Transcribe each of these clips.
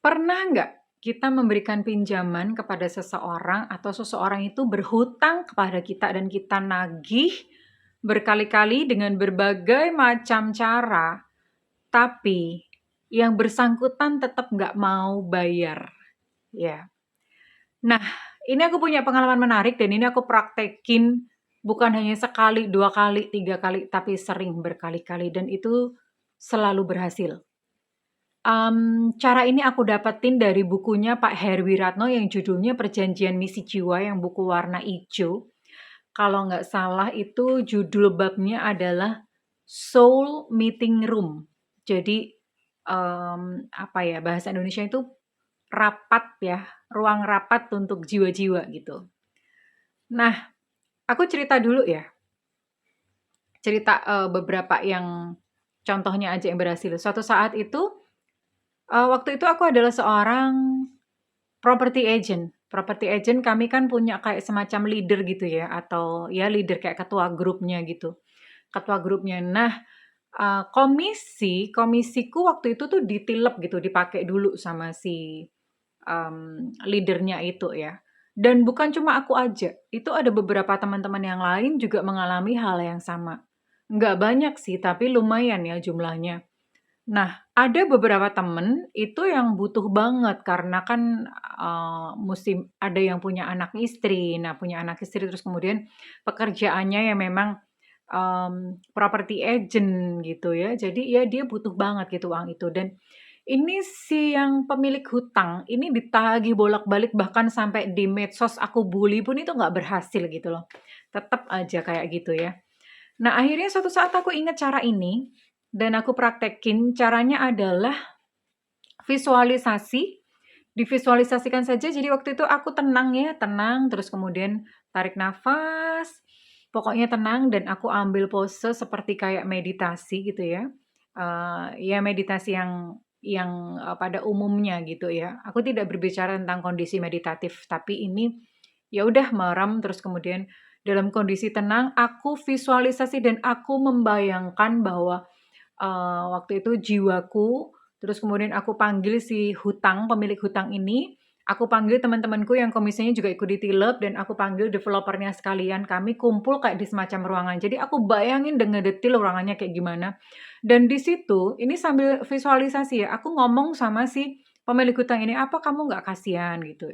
Pernah nggak kita memberikan pinjaman kepada seseorang atau seseorang itu berhutang kepada kita dan kita nagih berkali-kali dengan berbagai macam cara, tapi yang bersangkutan tetap nggak mau bayar, ya. Nah, ini aku punya pengalaman menarik dan ini aku praktekin bukan hanya sekali, 2 kali, 3 kali, tapi sering berkali-kali dan itu selalu berhasil. Cara ini aku dapetin dari bukunya Pak Herwiratno yang judulnya Perjanjian Misi Jiwa yang buku warna ijo. Kalau nggak salah itu judul babnya adalah Soul Meeting Room. Jadi, apa ya, bahasa Indonesia itu rapat ya, ruang rapat untuk jiwa-jiwa gitu. Nah, aku cerita dulu ya, cerita, beberapa yang contohnya aja yang berhasil. Suatu saat itu, waktu itu aku adalah seorang property agent. Property agent kami kan punya kayak semacam leader gitu ya, atau ya leader kayak ketua grupnya gitu, ketua grupnya. Nah, komisiku waktu itu tuh ditilep gitu, dipakai dulu sama si, leader-nya itu ya. Dan bukan cuma aku aja, itu ada beberapa teman-teman yang lain juga mengalami hal yang sama. Nggak banyak sih, tapi lumayan ya jumlahnya. Nah, ada beberapa temen itu yang butuh banget karena kan, musim ada yang punya anak istri. Nah, punya anak istri terus kemudian pekerjaannya ya memang, property agent gitu ya. Jadi ya dia butuh banget gitu uang itu dan ini si yang pemilik hutang ini ditagih bolak-balik bahkan sampai di medsos aku bully pun itu nggak berhasil gitu loh. Tetep aja kayak gitu ya. Nah, akhirnya suatu saat aku ingat cara ini dan aku praktekin. Caranya adalah visualisasi, divisualisasikan saja. Jadi waktu itu aku tenang ya, tenang, terus kemudian tarik nafas, pokoknya tenang dan aku ambil pose seperti kayak meditasi gitu ya. Ya meditasi yang pada umumnya gitu ya. Aku tidak berbicara tentang kondisi meditatif, tapi ini ya udah merem terus kemudian dalam kondisi tenang aku visualisasi dan aku membayangkan bahwa, waktu itu jiwaku, terus kemudian aku panggil si hutang, pemilik hutang ini, aku panggil teman-temanku yang komisinya juga ikut ditilep dan aku panggil developernya sekalian, kami kumpul kayak di semacam ruangan. Jadi aku bayangin dengan detail ruangannya kayak gimana. Dan di situ, ini sambil visualisasi ya, aku ngomong sama si pemilik hutang ini, "Apa kamu nggak kasihan?" Gitu.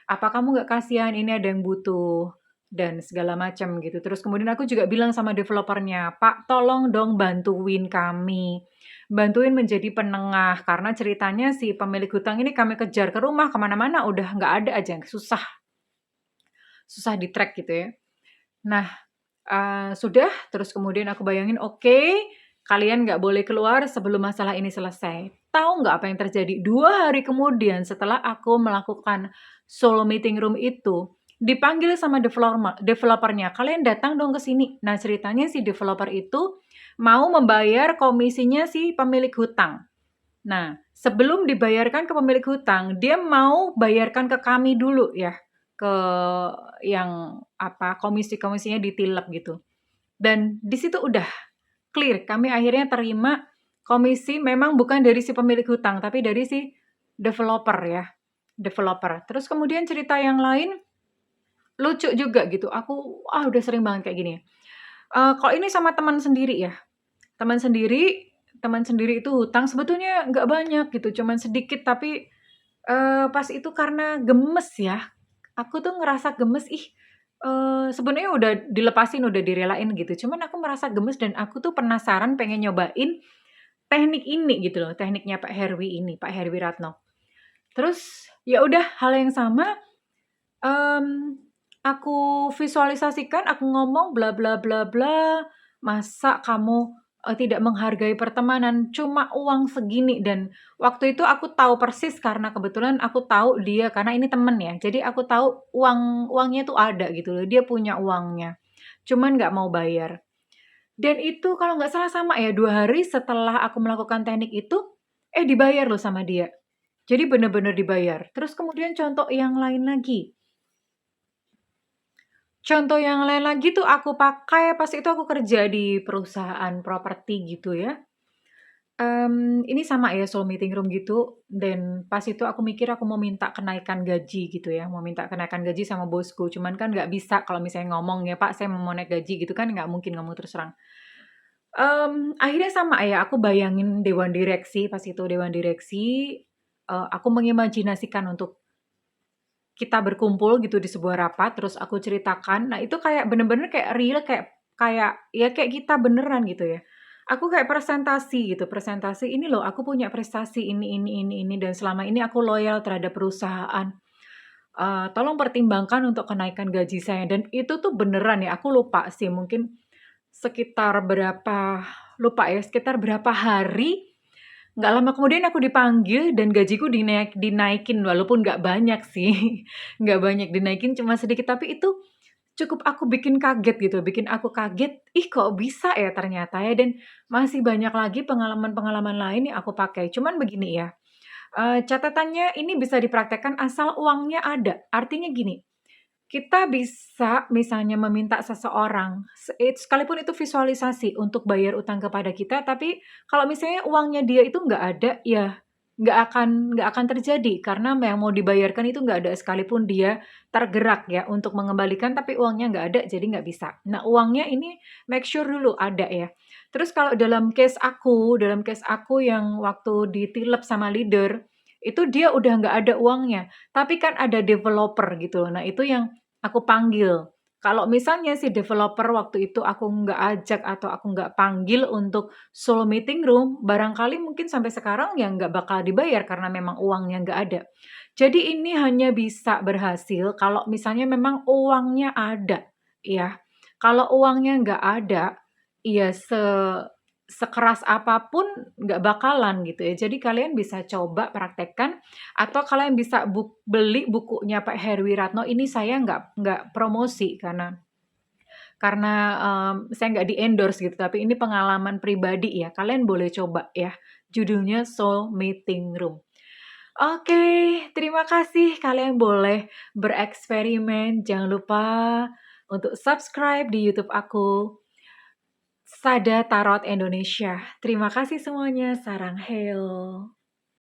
"Apa kamu nggak kasihan? Ini ada yang butuh." Dan segala macam gitu. Terus kemudian aku juga bilang sama developernya, "Pak, tolong dong bantuin kami. Bantuin menjadi penengah." Karena ceritanya si pemilik hutang ini kami kejar ke rumah, kemana mana udah nggak ada aja, susah susah di-track gitu ya. Nah, sudah, terus kemudian aku bayangin, "Oke, kalian nggak boleh keluar sebelum masalah ini selesai." Tahu nggak apa yang terjadi? 2 hari kemudian setelah aku melakukan solo meeting room itu, dipanggil sama developernya, "Kalian datang dong ke sini." Nah, ceritanya si developer itu mau membayar komisinya si pemilik hutang. Nah, sebelum dibayarkan ke pemilik hutang, dia mau bayarkan ke kami dulu ya, ke yang apa, komisi-komisinya ditilep gitu. Dan di situ udah clear, kami akhirnya terima komisi memang bukan dari si pemilik hutang, tapi dari si developer ya, developer. Terus kemudian cerita yang lain lucu juga gitu, aku, udah sering banget kayak gini. Kalau ini sama teman sendiri ya, teman sendiri teman sendiri itu hutang sebetulnya nggak banyak gitu, cuman sedikit tapi, pas itu karena gemes ya, aku tuh ngerasa gemes, sebenarnya udah dilepasin, udah direlain gitu, cuman aku merasa gemes dan aku tuh penasaran pengen nyobain teknik ini gitu loh, tekniknya Pak Herwi ini, Pak Herwiratno. Terus ya udah hal yang sama, mmm, aku visualisasikan, aku ngomong bla bla bla bla, "Masa kamu, tidak menghargai pertemanan, cuma uang segini." Dan waktu itu aku tahu persis karena kebetulan aku tahu dia karena ini temen ya, jadi aku tahu uangnya tuh ada gitu loh, dia punya uangnya, cuman nggak mau bayar. Dan itu kalau nggak salah sama ya, 2 hari setelah aku melakukan teknik itu, dibayar loh sama dia. Jadi bener-bener dibayar. Terus kemudian contoh yang lain lagi tuh aku pakai pas itu aku kerja di perusahaan properti gitu ya. Ini sama ya soul meeting room gitu, dan pas itu aku mikir aku mau minta kenaikan gaji gitu ya, mau minta kenaikan gaji sama bosku, cuman kan nggak bisa kalau misalnya ngomong ya, "Pak, saya mau naik gaji," gitu kan nggak mungkin ngomong terus terang. Akhirnya sama ya, aku bayangin dewan direksi, pas itu dewan direksi, aku mengimajinasikan untuk kita berkumpul gitu di sebuah rapat, terus aku ceritakan. Nah, itu kayak bener-bener kayak real, kayak kayak ya kayak kita beneran gitu ya. Aku kayak presentasi gitu, presentasi, "Ini loh aku punya prestasi ini, dan selama ini aku loyal terhadap perusahaan. Tolong pertimbangkan untuk kenaikan gaji saya." Dan itu tuh beneran ya, aku lupa sih mungkin sekitar berapa lupa ya, sekitar berapa hari, nggak lama kemudian aku dipanggil dan gajiku dinaikin walaupun nggak banyak sih, nggak banyak dinaikin cuma sedikit, tapi itu cukup aku bikin kaget gitu, bikin aku kaget, "Ih kok bisa ya ternyata ya?" Dan masih banyak lagi pengalaman-pengalaman lain yang aku pakai. Cuman begini ya, catatannya ini bisa dipraktekkan asal uangnya ada. Artinya gini, kita bisa misalnya meminta seseorang, sekalipun itu visualisasi untuk bayar utang kepada kita, tapi kalau misalnya uangnya dia itu nggak ada, ya nggak akan terjadi karena yang mau dibayarkan itu nggak ada sekalipun dia tergerak ya untuk mengembalikan, tapi uangnya nggak ada, jadi nggak bisa. Nah, uangnya ini make sure dulu ada ya. Terus kalau dalam case aku yang waktu ditilep sama leader, itu dia udah nggak ada uangnya, tapi kan ada developer gitu loh. Nah, itu yang aku panggil. Kalau misalnya si developer waktu itu aku nggak ajak atau aku nggak panggil untuk solo meeting room, barangkali mungkin sampai sekarang ya nggak bakal dibayar karena memang uangnya nggak ada. Jadi ini hanya bisa berhasil kalau misalnya memang uangnya ada, ya. Kalau uangnya nggak ada, ya sekeras apapun nggak bakalan gitu ya. Jadi kalian bisa coba praktekkan atau kalian bisa beli bukunya Pak Heruwiratsno. Ini saya nggak promosi karena saya nggak di-endorse gitu, tapi ini pengalaman pribadi ya, kalian boleh coba ya. Judulnya Soul Meeting Room. Oke, terima kasih. Kalian boleh bereksperimen. Jangan lupa untuk subscribe di YouTube aku, Sada Tarot Indonesia. Terima kasih semuanya. Sarang heo.